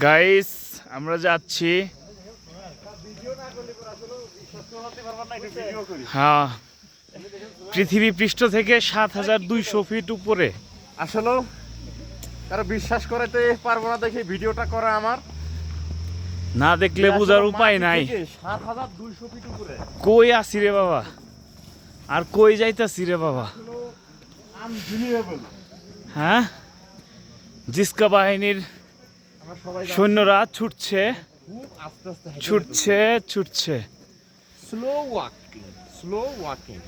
Guys আমরা যাচ্ছি হ্যাঁ পৃথিবী পৃষ্ঠ থেকে ৭,২০০ ফিট উপরে। আসলে কারো বিশ্বাস করাতে পারবো না দেখে ভিডিওটা করা আমার না দেখলে বোঝার উপায় নাই। ৭,২০০ ফিট উপরে কই আসি রে বাবা, আর কই যাইতাছি রে বাবা। হ্যাঁ, জিসকা বাহিনীর সৈন্যরা ছুটছে ছুটছে ছুটছে। স্লো ওয়াকিং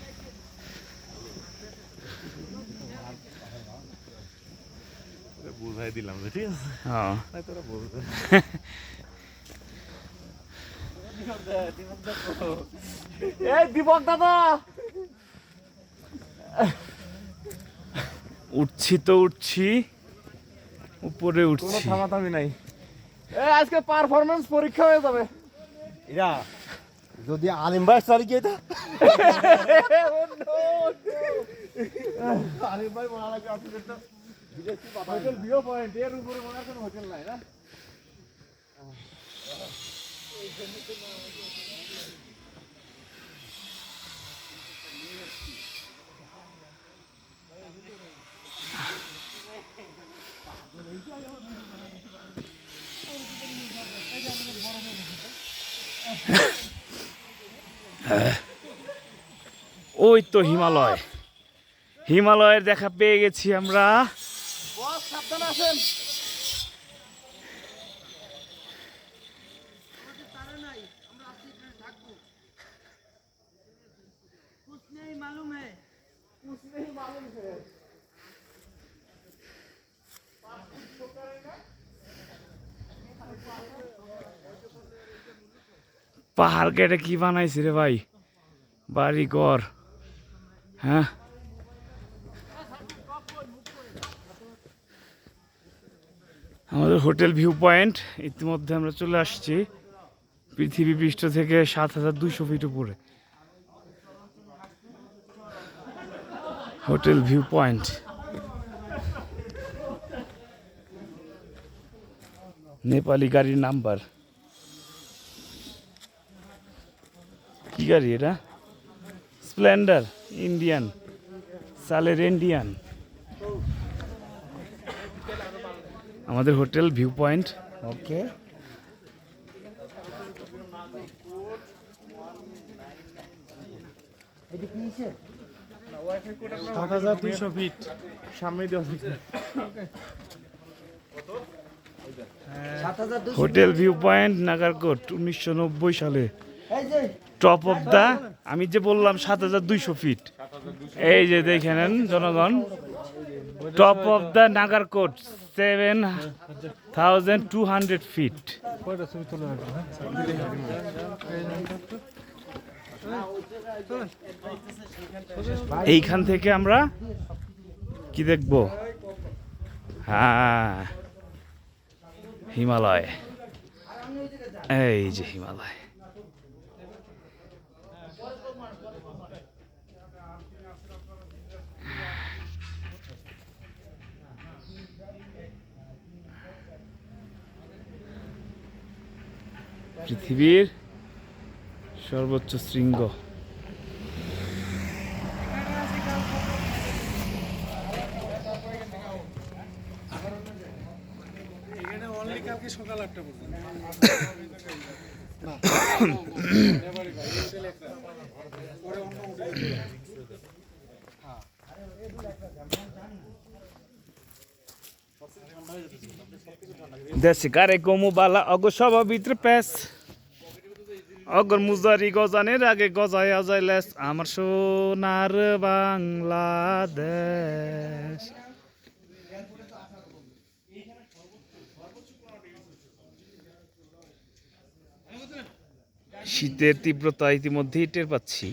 বুঝাই দিলাম যে ঠিক আছে। হ্যাঁ তোরা বলতে এই দীপক দাদা উঠছি তো উঠছি, উপরে কোনো উঠছি। থামাথামি নাই। আজকে পারফরমেন্স পরীক্ষা হয়ে যাবে। এরা যদি আলিম ভাই চালি গিয়ে আলিম ভাই বলা লাগবে আপনাদের তো হোটেল ভিউ পয়েন্ট এর উপরে মনে হয় কোনো হোটেল নাই না। ওই তো হিমালয়, হিমালয়ের দেখা পেয়ে গেছি আমরা। বস সাবধানে আসেন। পাহাড় কেটে কি বানাইছি রে ভাই, বাড়ি ঘর। হ্যাঁ, আমাদের হোটেল ভিউ পয়েন্ট ইতিমধ্যে আমরা চলে আসছি পৃথিবী পৃষ্ঠ থেকে ৭,২০০ ফিট উপরে। হোটেল ভিউ পয়েন্ট, নেপালি গাড়ির নাম্বার। কি গাড়ি এটা? স্প্লেন্ডার ইন্ডিয়ান, সালের ইন্ডিয়ান। আমাদের হোটেল ভিউ পয়েন্ট। ওকে এটা কি নিছে ৭,২০০ ফিট সামনে দিয়ে হোটেল ভিউ পয়েন্ট নাগারকোট 1990 সালে এই যে টপ অফ দা, আমি যে বললাম ৭,২০০ ফিট, এই যে দেখে নেন জনগণ, top of the Nagarkot 7,200 feet. এইখান থেকে আমরা কি দেখব? হ্যাঁ, হিমালয়। এই যে হিমালয়। পৃথিবীর সর্বোচ্চ শৃঙ্গ। দেশে কারে কমু বালা অগ সব ভিতরে প্যাস, অগর মুজারি গজানের আগে গজায় অজয় লেস, আমার সোনার বাংলাদেশ। শীতের তীব্রতা ইতিমধ্যেই টের পাচ্ছি।